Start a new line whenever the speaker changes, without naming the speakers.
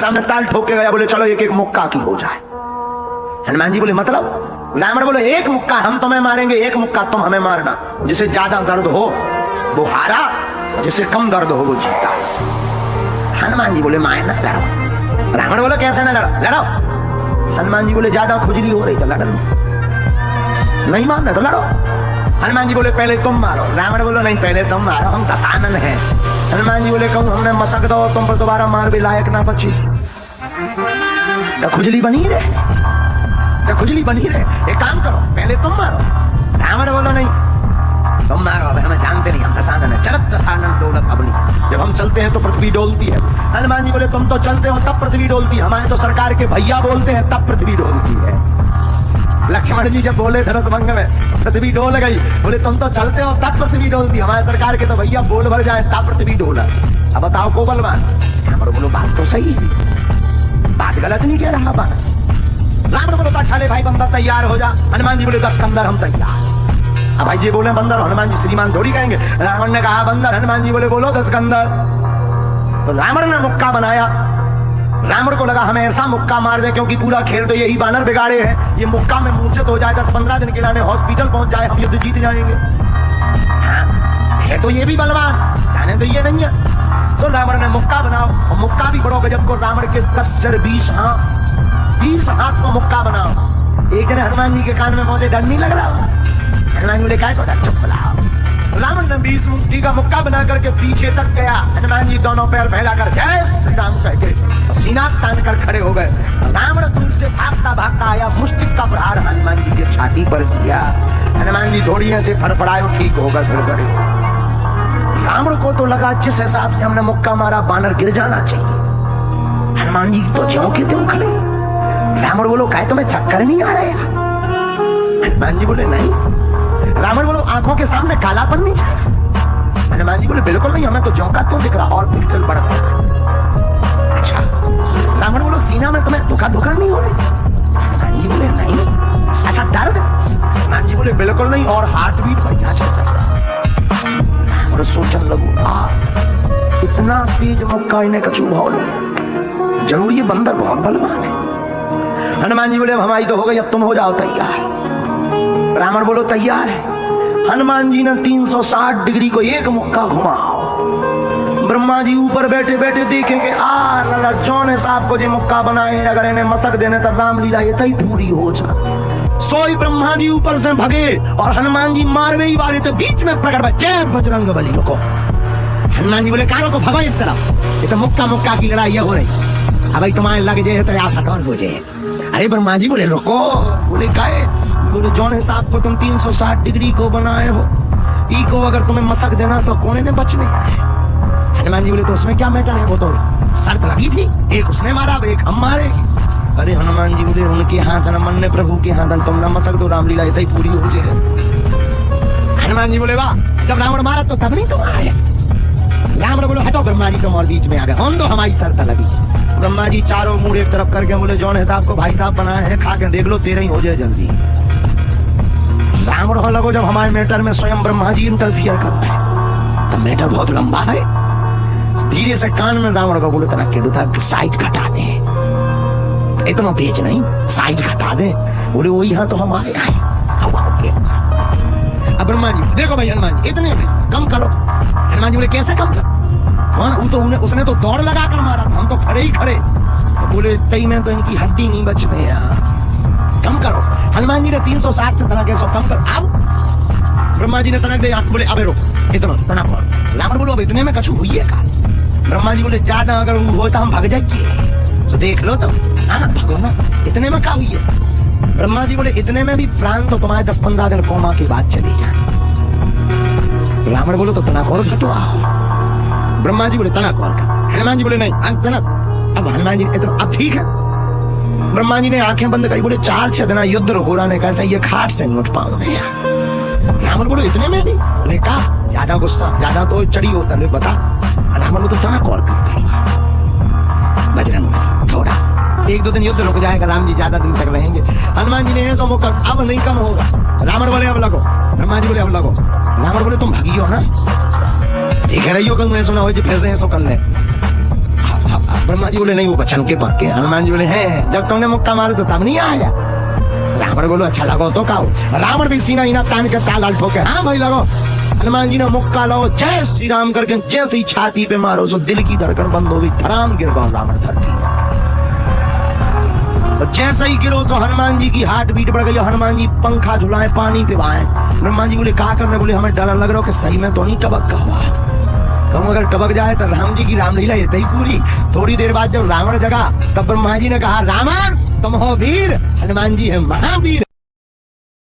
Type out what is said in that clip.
सामने ताल ठोक के गया, बोले चलो एक एक मुक्का की हो जाए। हनुमान जी बोले मतलब? रावण बोले एक मुक्का हम तुम्हें मारेंगे, एक मुक्का तुम हमें मारना। जिसे ज्यादा दर्द हो वो हारा, जिसे कम दर्द हो वो जीता। हनुमान जी बोले मैं ना लड़ो। रावण बोले कैसे ना लड़ो? लड़ो। हनुमान जी बोले ज्यादा खुजली हो रही तो लड़ लो, नहीं मानना तो लड़ो। हनुमान जी बोले पहले तुम मारो। रावण बोलो नहीं पहले तुम मारो, हम दसानन हैं। हनुमान जी बोले कहूँ हमने मसक दो, तुम पर दोबारा मार भी लायक ना बची तो खुजली बनी रहे, तो खुजली बनी रहे। एक काम करो पहले तुम मारो। रावण बोलो नहीं तुम मारो, अब हमें जानते नहीं, हम दसानन है। चलत दसानन डोलत अबली, जब हम चलते हैं तो पृथ्वी डोलती है। हनुमान जी बोले तुम तो चलते हो तब पृथ्वी डोलती, हमारे तो सरकार के भैया बोलते हैं तब पृथ्वी डोलती है। लक्ष्मण जी जब बोले धनुष भंग में पृथ्वी डोल गई, बोले तुम तो चलते हो तब पृथ्वी डोलती, हमारे सरकार के तो भैया बोल भर जाए तब पृथ्वी डोला। अब बताओ को बलवान? बोलो बात तो सही है, बात गलत नहीं कह रहा बात। रावण बोलो अच्छा ले भाई बंदर तैयार हो जा। हनुमान जी बोले 10 बंदर हम तैयार। अब भाई जी बोले बंदर, हनुमान जी श्रीमान थोड़ी कहेंगे। रावण ने कहा बंदर, हनुमान जी बोले बोलो 10 बंदर। तो रावण ने मुक्का बनाया। रावण को लगा हमें ऐसा मुक्का मार दे, क्योंकि पूरा खेल तो यही बानर बिगाड़े हैं, ये मुक्का में मूर्छित हो जाए 10-15 दिन के लिए हॉस्पिटल पहुंच जाए, हम युद्ध जीत जाएंगे। हाँ, है तो ये भी बलवान, जाने तो ये नहीं है। तो रावण ने मुक्का बनाओ, और मुक्का भी बड़ो गजब को, रावण के 10-20 हाथ को मुक्का बनाओ। एक जने हनुमान जी के कान में पहुंचे, डर नहीं लग रहा? हनुमान जी बोले काय को डर, चुप बुलाओ। रावण ने 20 मुक्की का मुक्का बना करके पीछे तक गया। हनुमान जी दोनों पैर फैलाकर जय श्री राम कह के तो सीना तान कर खड़े हो गए। रावण दूर से भागता भागता आया, मुष्टिक का प्रहार हनुमान जी की छाती पर किया। हनुमान जी थोड़ी से फड़फड़ाए, ठीक हो गए, फिर गए। रावण को तो लगा जिस हिसाब से हमने मुक्का मारा बानर गिर जाना चाहिए। हनुमान जी तो ज्यों के त्यों खड़े। रावण बोलो काय तुम्हें चक्कर नहीं आ रहा? हनुमान जी बोले नहीं। रावण बोलो आंखों के सामने कालापन नहीं छाया? हनुमान जी बोले बिल्कुल नहीं, हमें तो जौका तो दिख रहा और पिक्सल बढ़ता। अच्छा। रावण बोलो सीना में तुम्हें धोखा नहीं हो रही? हनुमान जी बोले नहीं। अच्छा दर्द? हनुमान जी बोले बिल्कुल नहीं, और हार्ट बीट बढ़िया चल रहा है। रावण सोचने लगो इतना तेज मुक्का इन्हें कछु भाव नहीं, जरूर ये बंदर बहुत बलवान है। हनुमान जी बोले हमारी तो हो गई, अब तुम हो जाओ तैयार। रावण बोलो तैयार है। हनुमान जी ने 360 डिग्री को एक मुक्का घुमाओ। ब्रह्मा जी ऊपर बैठे बैठे देखेंगे आ जौने साहब को जो मुक्का बनाए, अगर इन्हें मसक देने तो रामलीला ये तई पूरी हो जा। सोई ब्रह्मा जी ऊपर से भगे और हनुमान जी मारवे ही वाले तो बीच में प्रकट भय जय बजरंग बली। रुको। हनुमान जी बोले कारों को भगो एक तरफ, ये तो मुक्का की लड़ाई हो रही। अब भाई तुम्हारे लग जाए तो आप हटौर हो जाए। अरे ब्रह्मा जी बोले रुको। बोले काहे? बोले जौने साहब को तुम 360 डिग्री को बनाए हो, ई को अगर तुम्हें मसक देना तो कोने ने बचने आए। हनुमान जी बोले तो उसमें क्या मैटर है, वो तो शर्त लगी थी, एक उसने मारा एक हम मारे। अरे हनुमान जी बोले उनके हाथ न मन ने प्रभु के हाथ तुम न मसक दो, रामलीला ही पूरी हो जाए। हनुमान जी बोले वाह, जब रावण मारा तो तब नहीं तुम आए। रावण बोले हटो, ब्रह्मा जी तुम और बीच में आ गए, हम तो हमारी शर्त लगी। ब्रह्मा जी चारों मुंह एक तरफ करके बोले जौन हिसाब को भाई साहब बनाए हैं खा के देख लो, तेरा ही हो जाए जल्दी। रावण हो लगो जब हमारे मैटर में स्वयं ब्रह्मा जी इंटरफियर करता है तो मैटर बहुत लंबा है। धीरे से कान में रावण को बोले तरह के था कि साइज घटा दे, इतना तेज नहीं, साइज घटा दे। बोले वो यहाँ तो हमारे आए। अब ब्रह्मा जी देखो भाई हनुमान जी इतने में कम करो। हनुमान जी बोले कैसे कम करो? वो तो उसने तो दौड़ लगा कर मारा, हम तो खड़े ही खड़े। तो बोले तई में तो इनकी हड्डी नहीं बच रही यार, कम करो। हनुमान जी ने 360 से तनक 100 कम कर। अब ब्रह्मा जी ने तनक दे, बोले अबे रुक इतना तनक कर। रावण बोलो अब इतने में कछु हुई है का? ब्रह्मा जी बोले ज्यादा अगर हो तो हम भाग जाएंगे, तो देख लो तुम। हाँ भगो ना, इतने में क्या हुई है? ब्रह्मा जी बोले इतने में भी प्राण तो तुम्हारे 10-15 दिन कोमा के बाद चले जाए। रावण बोलो तो तनक और घटवाओ। ब्रह्मा जी बोले तनक और का। हनुमान जी बोले नहीं तनक। अब हनुमान जी इतना अब ठीक है। ब्रह्मा जी ने आंखें बंद करी, बोले 4-6 दिन युद्ध हो रहा ने कैसा ये खाट से लौट पाऊंगे। रावण बोलो इतने में भी? बोले कहा ज्यादा गुस्सा ज्यादा तो चढ़ी होता है बता। रावण बोलो तो तनक और करो बजरंग, थोड़ा 1-2 दिन युद्ध रुक जाएगा, राम जी ज्यादा दिन तक रहेंगे। हनुमान जी ने ऐसा वो अब नहीं कम होगा। रावण बोले अब लगो। ब्रह्मा जी बोले अब लगो। रावण बोले तुम भागी हो ना, देख रही हो कल मैं सुना हो फिर से ऐसा कर ले। ब्रह्मा जी बोले नहीं वो बचन के पक्के। हनुमान जी बोले हैं जब तुमने मुक्का मारा तो तब नहीं आया। रावण बोलो अच्छा लगो तो खाओ। रावण भी सीना इना तान के ताल ठोके हाँ भाई लगो। हनुमान जी ने मुक्का लो जय श्री राम करके जैसे ही छाती पे मारो सो दिल की धड़कन बंद हो गई। धराम गिर गया रावण धरती। जैसे ही गिरो तो हनुमान जी की हार्ट बीट बढ़ गई। हनुमान जी पंखा झुलाए पानी पिवाए। ब्रह्मा जी बोले कहा करने बोले हमें डर लग रहा हो कि सही में तो नहीं टबक का हुआ। कहूँ अगर टबक जाए तो राम जी की रामलीला ये ही पूरी। थोड़ी देर बाद जब रावण जगा तब ब्रह्मा जी ने कहा रावण तुम हो वीर। हनुमान जी है महावीर।